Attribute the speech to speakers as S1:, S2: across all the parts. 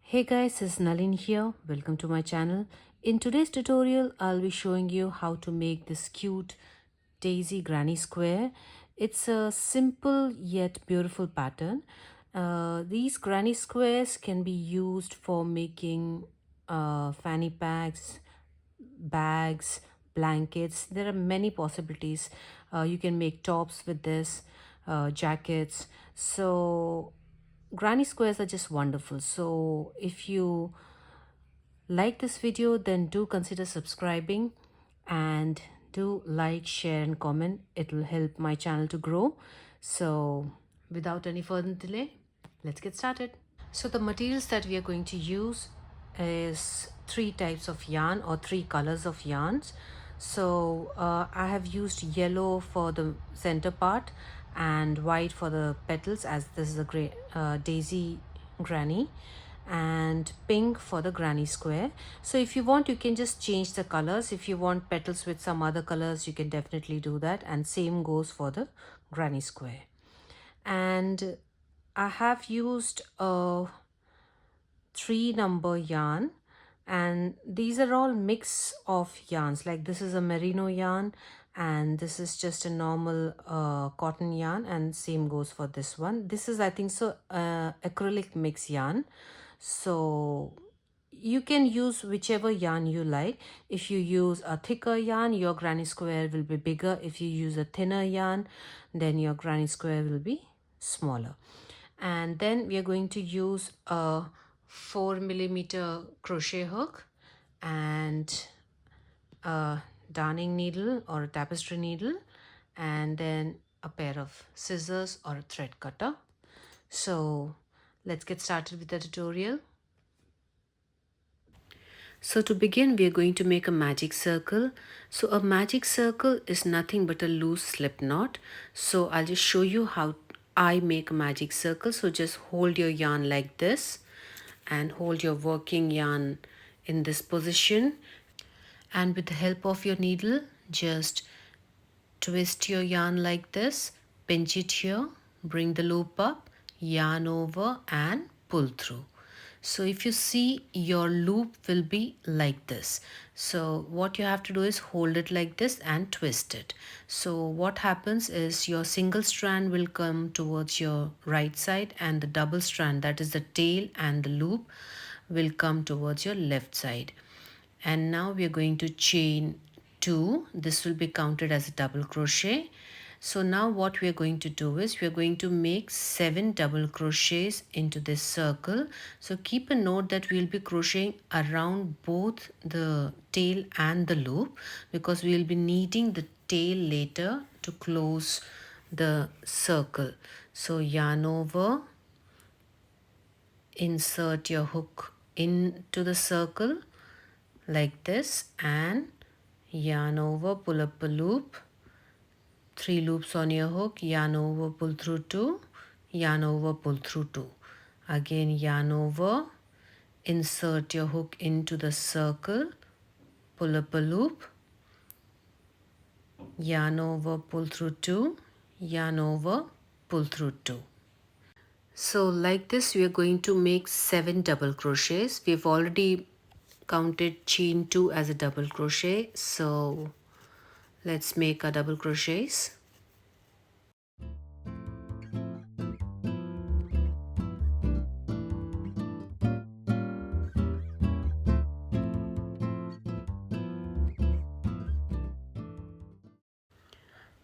S1: Hey guys, this is Nalin here. Welcome to my channel. In today's tutorial, I'll be showing you how to make this cute daisy granny square. It's a simple yet beautiful pattern. These granny squares can be used for making fanny packs, bags, blankets. There are many possibilities. You can make tops with this, jackets. So granny squares are just wonderful. So if you like this video, then do consider subscribing and do like, share and comment. It will help my channel to grow. So without any further delay, let's get started. So the materials that we are going to use is three types of yarn or three colors of yarns. So I have used yellow for the center part and white for the petals, as this is a great daisy granny, and pink for the granny square. So if you want, you can just change the colors. If you want petals with some other colors, you can definitely do that, and same goes for the granny square. And I have used a 3 number yarn, and these are all mix of yarns. Like this is a merino yarn and this is just a normal cotton yarn, and same goes for this one. This is, I think so, acrylic mix yarn. So you can use whichever yarn you like. If you use a thicker yarn, your granny square will be bigger. If you use a thinner yarn, then your granny square will be smaller. And then we are going to use a 4mm crochet hook and a darning needle or a tapestry needle, and then a pair of scissors or a thread cutter. So let's get started with the tutorial. So to begin, we are going to make a magic circle. So a magic circle is nothing but a loose slip knot. So I'll just show you how I make a magic circle. So just hold your yarn like this and hold your working yarn in this position. And with the help of your needle, just twist your yarn like this, pinch it here, bring the loop up, yarn over and pull through. So if you see, your loop will be like this. So what you have to do is hold it like this and twist it. So what happens is your single strand will come towards your right side, and the double strand, that is the tail and the loop, will come towards your left side. And now we are going to chain 2. This will be counted as a double crochet. So now what we are going to do is we are going to make 7 double crochets into this circle. So keep a note that we will be crocheting around both the tail and the loop, because we will be needing the tail later to close the circle. So yarn over, insert your hook into the circle like this, and yarn over, pull up a loop, 3 loops on your hook, yarn over, pull through 2, yarn over, pull through 2, again yarn over, insert your hook into the circle, pull up a loop, yarn over, pull through 2, yarn over, pull through 2. So like this we are going to make 7 double crochets. We've already counted chain 2 as a double crochet, so let's make our double crochets.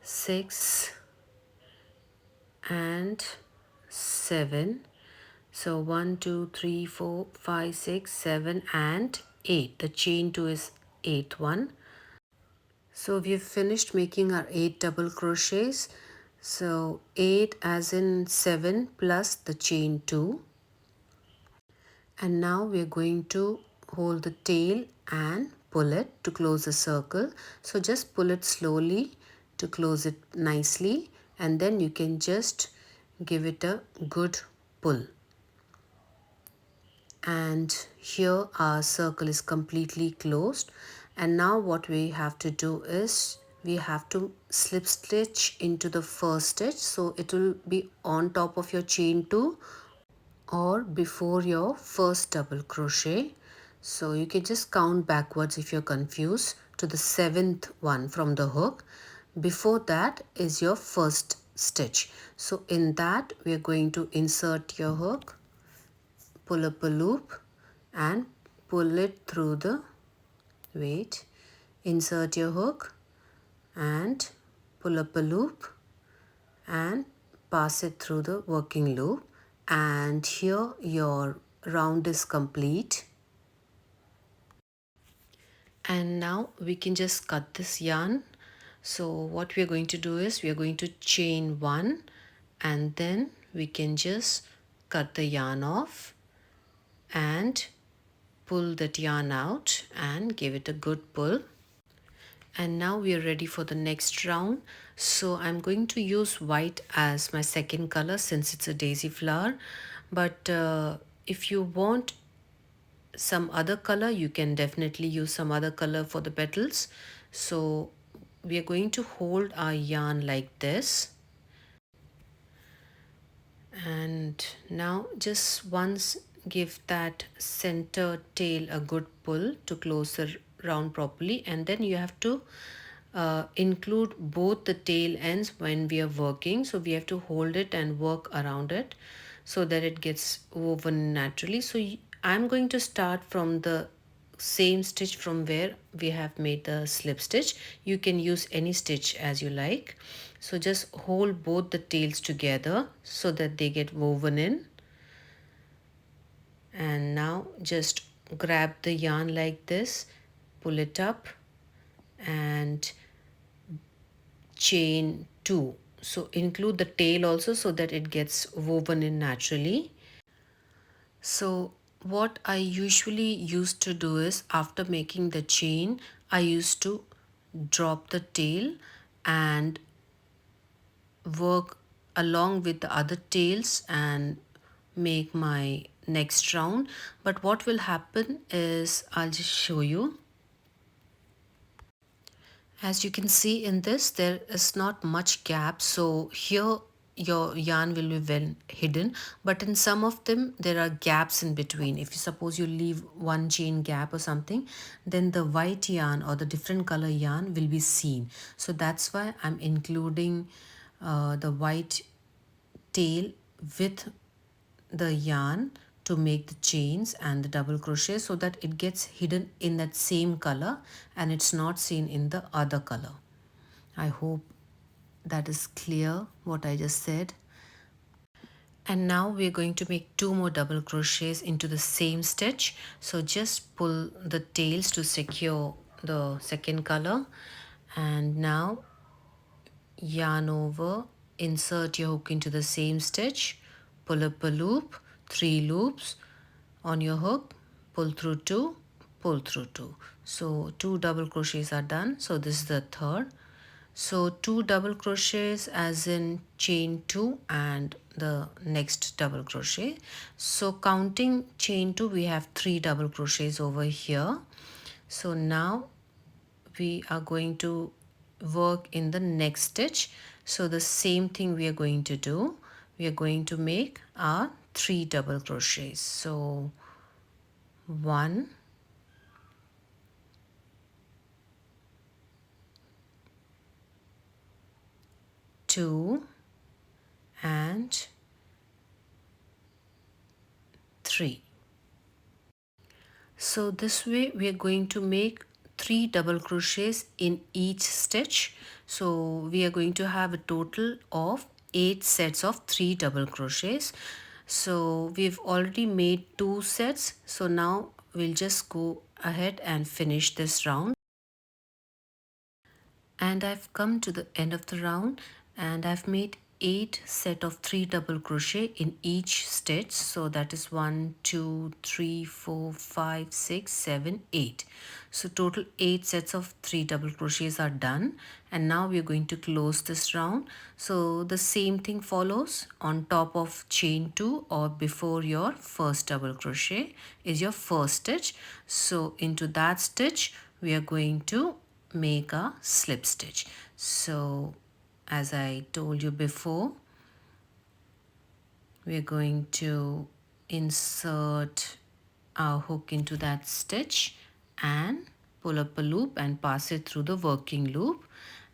S1: Six and 7. So 1 2 3 4 5 6 7 and 8. The chain 2 is 8th one. So we've finished making our 8 double crochets. So 8 as in 7 plus the chain 2. And now we're going to hold the tail and pull it to close the circle. So just pull it slowly to close it nicely, and then you can just give it a good pull. And here our circle is completely closed. And now what we have to do is we have to slip stitch into the first stitch. So it will be on top of your chain 2 or before your first double crochet. So you can just count backwards if you're confused to the 7th one from the hook. Before that is your first stitch. So in that we are going to insert your hook, pull up a loop and pull it through the, wait, insert your hook and pull up a loop and pass it through the working loop, and here your round is complete. And now we can just cut this yarn. So what we are going to do is we are going to chain one and then we can just cut the yarn off and pull that yarn out and give it a good pull. And now we are ready for the next round. So I'm going to use white as my second color since it's a daisy flower, but if you want some other color you can definitely use some other color for the petals. So we are going to hold our yarn like this, and now just once give that center tail a good pull to close the round properly, and then you have to include both the tail ends when we are working. So we have to hold it and work around it so that it gets woven naturally. So I'm going to start from the same stitch from where we have made the slip stitch. You can use any stitch as you like. So just hold both the tails together so that they get woven in. And now just grab the yarn like this, pull it up and chain two. So include the tail also so that it gets woven in naturally. So what I usually used to do is after making the chain, I used to drop the tail and work along with the other tails and make my next round. But what will happen is I'll just show you. As you can see in this, there is not much gap. So here your yarn will be well hidden, but in some of them there are gaps in between. If you suppose you leave one chain gap or something, then the white yarn or the different color yarn will be seen. So that's why I'm including the white tail with the yarn to make the chains and the double crochet so that it gets hidden in that same color and it's not seen in the other color. I hope that is clear what I just said. And now we're going to make two more double crochets into the same stitch. So just pull the tails to secure the second color, and now yarn over, insert your hook into the same stitch, pull up a loop, 3 loops on your hook, pull through 2, pull through 2. So 2 double crochets are done. So this is the third. So 2 double crochets as in chain 2 and the next double crochet. So counting chain 2, we have 3 double crochets over here. So now we are going to work in the next stitch. So the same thing we are going to do. We are going to make our 3 double crochets. So 1, 2 and 3. So this way we are going to make 3 double crochets in each stitch. So we are going to have a total of 8 sets of 3 double crochets. So we've already made 2 sets. So now we'll just go ahead and finish this round. And I've come to the end of the round and I've made 8 set of 3 double crochet in each stitch. So that is 1 2 3 4 5 6 7 8. So total 8 sets of 3 double crochets are done, and now we're going to close this round. So the same thing follows. On top of chain 2 or before your first double crochet is your first stitch. So into that stitch we are going to make a slip stitch. So as I told you before, we're going to insert our hook into that stitch and pull up a loop and pass it through the working loop,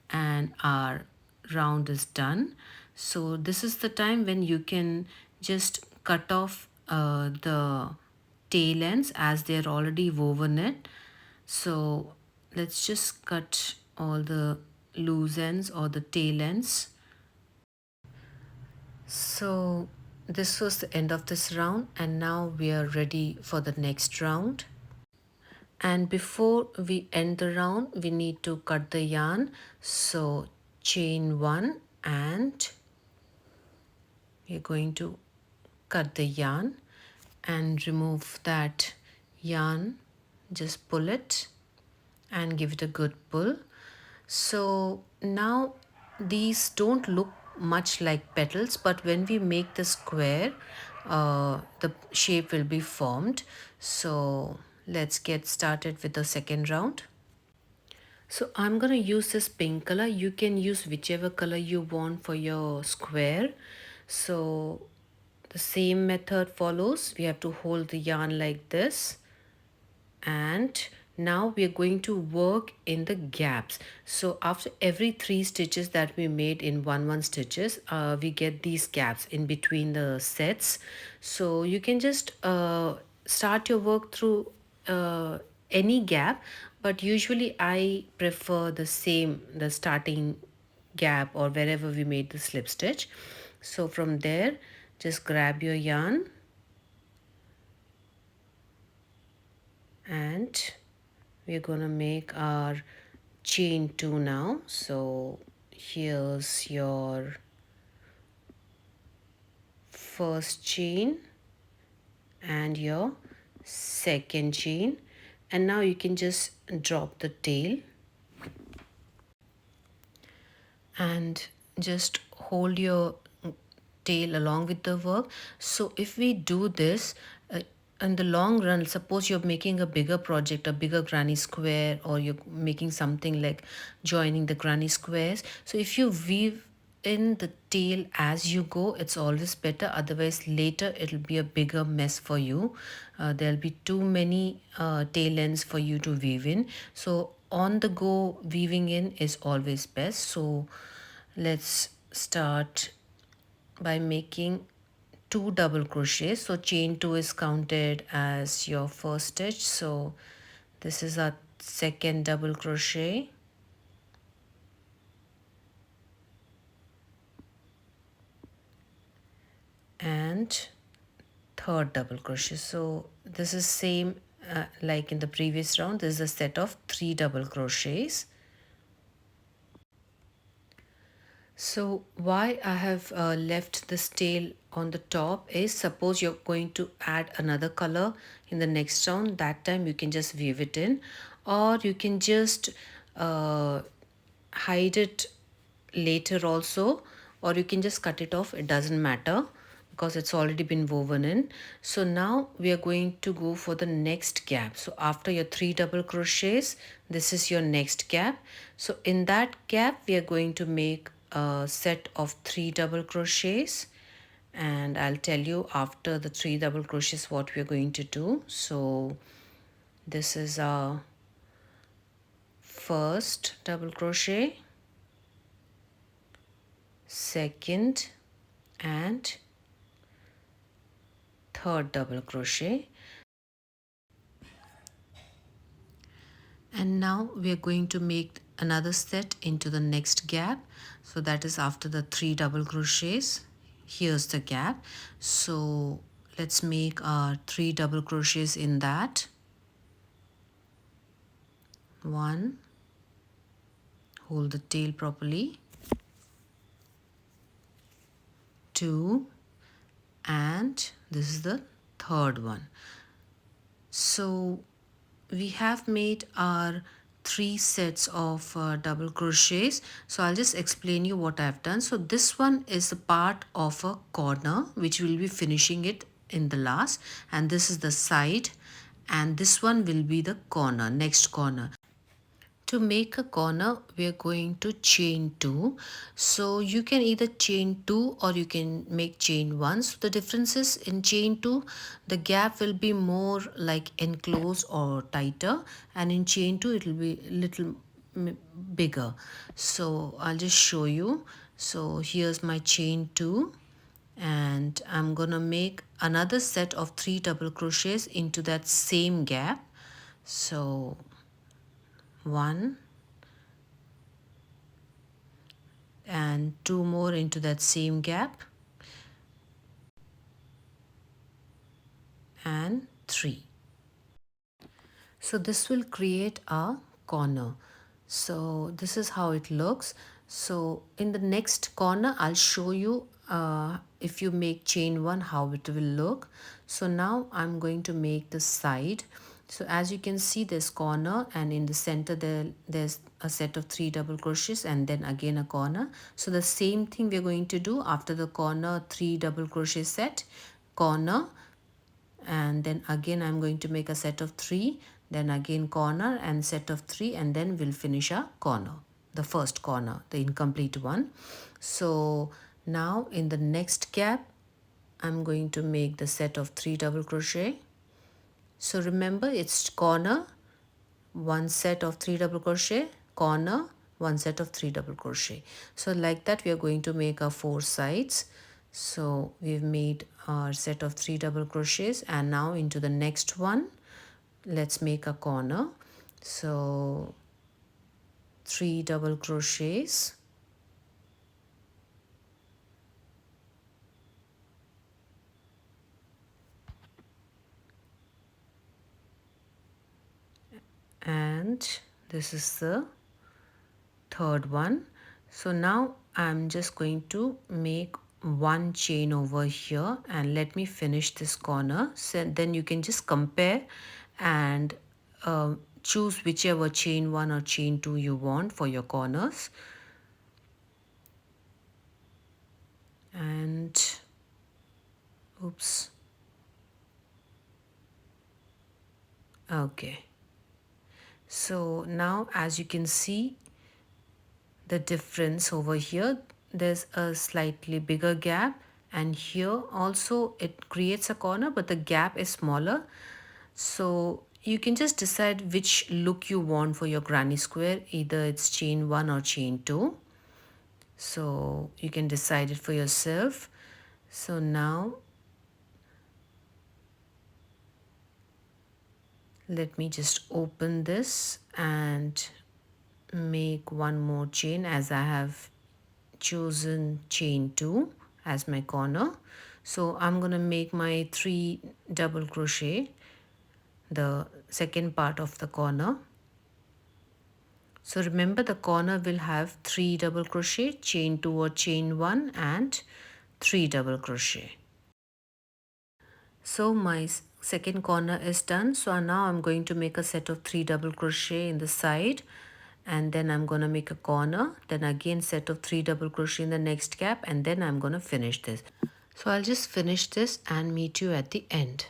S1: and our round is done. So this is the time when you can just cut off the tail ends as they're already woven it. So let's just cut all the loose ends or the tail ends. So this was the end of this round, and now we are ready for the next round. And before we end the round, we need to cut the yarn. So chain 1 and we're going to cut the yarn and remove that yarn. Just pull it and give it a good pull. So now these don't look much like petals, but when we make the square, the shape will be formed. So let's get started with the second round. So I'm going to use this pink color. You can use whichever color you want for your square. So the same method follows. We have to hold the yarn like this, and now we are going to work in the gaps. So after every 3 stitches that we made in 1 stitches, we get these gaps in between the sets. So you can just start your work through any gap, but usually I prefer the starting gap or wherever we made the slip stitch. So from there, just grab your yarn and we're gonna make our chain 2 now. So here's your first chain and your second chain, and now you can just drop the tail and just hold your tail along with the work. So if we do this in the long run, suppose you're making a bigger project, a bigger granny square, or you're making something like joining the granny squares, so if you weave in the tail as you go, it's always better. Otherwise later it'll be a bigger mess for you. There'll be too many tail ends for you to weave in. So on the go weaving in is always best. So let's start by making 2 double crochets. So chain 2 is counted as your first stitch. So this is our second double crochet, and third double crochet. So this is same like in the previous round. This is a set of 3 double crochets. So why I have left this tail on the top is, suppose you're going to add another color in the next round, that time you can just weave it in, or you can just hide it later also, or you can just cut it off. It doesn't matter because it's already been woven in. So now we are going to go for the next gap. So after your 3 double crochets, this is your next gap. So in that gap we are going to make a set of 3 double crochets, and I'll tell you after the 3 double crochets what we are going to do. So this is our first double crochet, second and third double crochet, and now we are going to make another set into the next gap. So that is after the 3 double crochets. Here's the gap. So let's make our 3 double crochets in that. 1, hold the tail properly, 2, and this is the third one. So we have made our 3 sets of double crochets. So I'll just explain you what I've done. So this one is a part of a corner which will be finishing it in the last, and this is the side, and this one will be the corner, next corner. To make a corner, we are going to chain 2. So you can either chain 2 or you can make chain 1. So the difference is in chain 2, the gap will be more like enclosed or tighter, and in chain 2 it will be little bigger. So I'll just show you. So here's my chain 2, and I'm gonna make another set of 3 double crochets into that same gap. So 1 and 2 more into that same gap, and 3. So this will create a corner. So this is how it looks. So in the next corner I'll show you if you make chain 1 how it will look. So now I'm going to make the side. So as you can see, there's corner, and in the center there's a set of 3 double crochets and then again a corner. So the same thing we're going to do after the corner, 3 double crochet set, corner, and then again I'm going to make a set of 3, then again corner and set of 3, and then we'll finish our corner, the first corner, the incomplete one. So now in the next gap I'm going to make the set of 3 double crochet. So remember, it's corner, one set of 3 double crochet, corner, one set of 3 double crochet. So like that we are going to make our 4 sides. So we've made our set of 3 double crochets, and now into the next one let's make a corner. So 3 double crochets, and this is the third one. So now I'm just going to make one chain over here, and let me finish this corner. So then you can just compare and choose whichever chain 1 or chain 2 you want for your corners. And oops, okay. So now as you can see the difference over here, there's a slightly bigger gap, and here also it creates a corner but the gap is smaller. So you can just decide which look you want for your granny square, either it's chain 1 or chain 2. So you can decide it for yourself. So now let me just open this and make one more chain, as I have chosen chain 2 as my corner. So I'm gonna make my 3 double crochet, the second part of the corner. So remember, the corner will have 3 double crochet, chain 2 or chain 1, and 3 double crochet. So my second corner is done. So now I'm going to make a set of 3 double crochet in the side, and then I'm going to make a corner, then again set of 3 double crochet in the next gap, and then I'm going to finish this. So I'll just finish this and meet you at the end.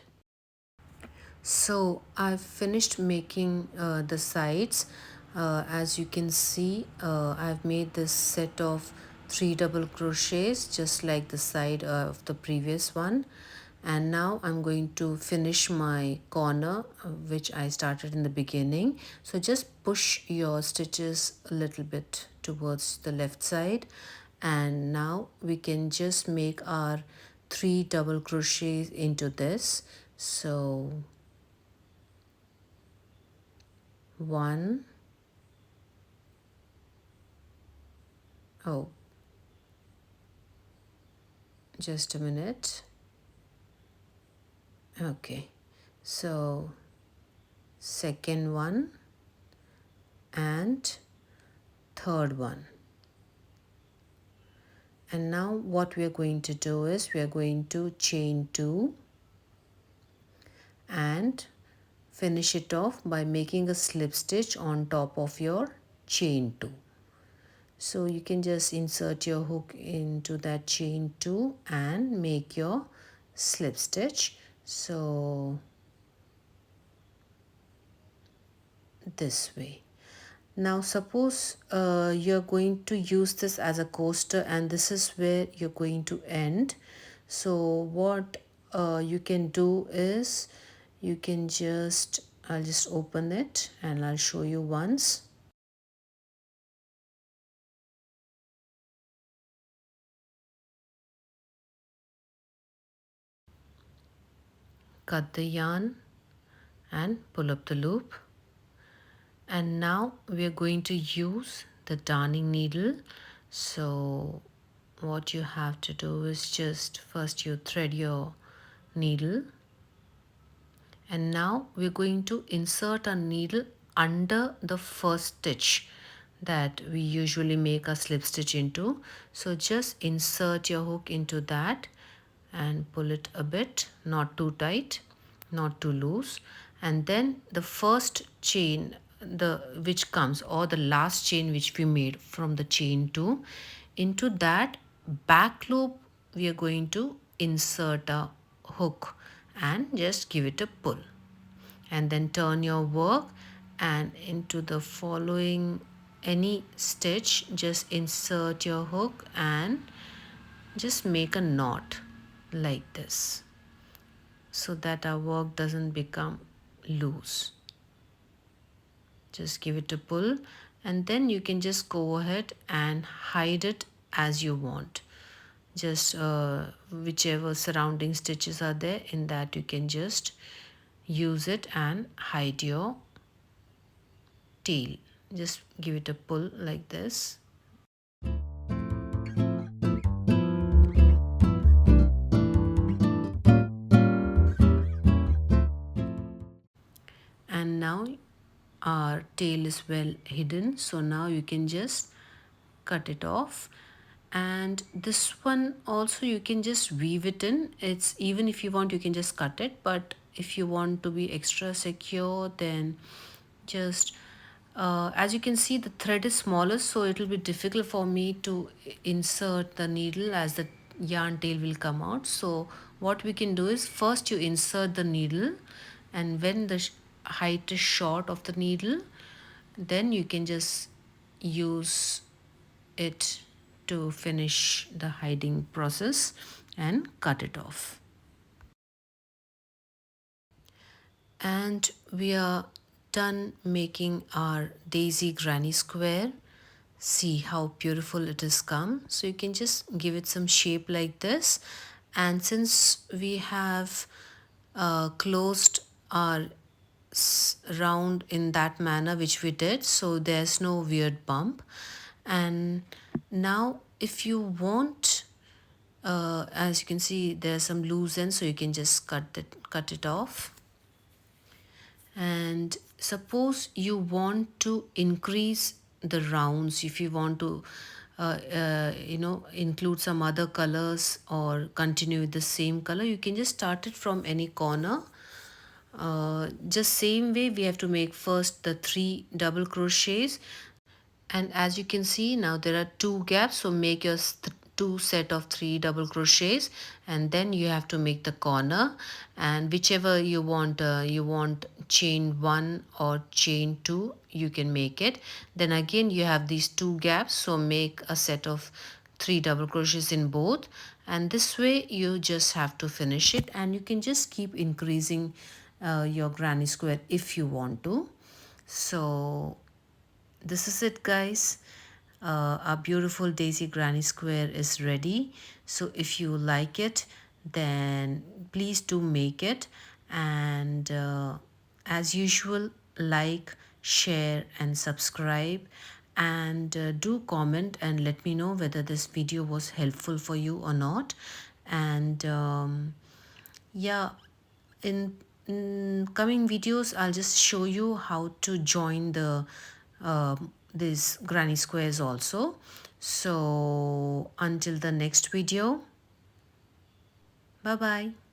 S1: So I've finished making the sides. As you can see, I've made this set of 3 double crochets just like the side of the previous one. And now I'm going to finish my corner which I started in the beginning. So just push your stitches a little bit towards the left side, and now we can just make our 3 double crochets into this. So 1, oh, just a minute. Okay, so second one and third one. And now what we are going to do is we are going to chain 2 and finish it off by making a slip stitch on top of your chain 2. So you can just insert your hook into that chain 2 and make your slip stitch. So this way. Now suppose you're going to use this as a coaster and this is where you're going to end. So what you can do is you can just, I'll just open it and I'll show you once. Cut the yarn and pull up the loop. And now we are going to use the darning needle. So what you have to do is just first you thread your needle, and now we're going to insert a needle under the first stitch that we usually make a slip stitch into. So just insert your hook into that and pull it a bit, not too tight, not too loose. And then the first chain the which comes, or the last chain which we made from the chain 2, into that back loop we are going to insert a hook and just give it a pull, and then turn your work, and into the following any stitch just insert your hook and just make a knot like this so that our work doesn't become loose. Just give it a pull, and then you can just go ahead and hide it as you want. Just whichever surrounding stitches are there, in that you can just use it and hide your tail. Just give it a pull like this. And now our tail is well hidden, so now you can just cut it off. And this one also you can just weave it in. It's, even if you want you can just cut it, but if you want to be extra secure, then just as you can see the thread is smaller, so it will be difficult for me to insert the needle as the yarn tail will come out. So what we can do is first you insert the needle, and when the height is short of the needle, then you can just use it to finish the hiding process and cut it off. And we are done making our daisy granny square. See how beautiful it has come. So you can just give it some shape like this, and since we have closed our round in that manner which we did, so there's no weird bump. And now if you want, as you can see there's some loose ends, so you can just cut it off. And suppose you want to increase the rounds, if you want to include some other colors or continue with the same color, you can just start it from any corner. Just same way we have to make first the 3 double crochets, and as you can see now there are 2 gaps, so make your 2 set of 3 double crochets, and then you have to make the corner, and whichever you want chain 1 or chain 2 you can make it. Then again you have these 2 gaps, so make a set of 3 double crochets in both, and this way you just have to finish it, and you can just keep increasing your granny square if you want to. So this is it, guys. Our beautiful daisy granny square is ready. So if you like it, then please do make it, and as usual, like, share and subscribe, and do comment and let me know whether this video was helpful for you or not. And yeah, in coming videos I'll just show you how to join the these granny squares also. So until the next video, bye bye.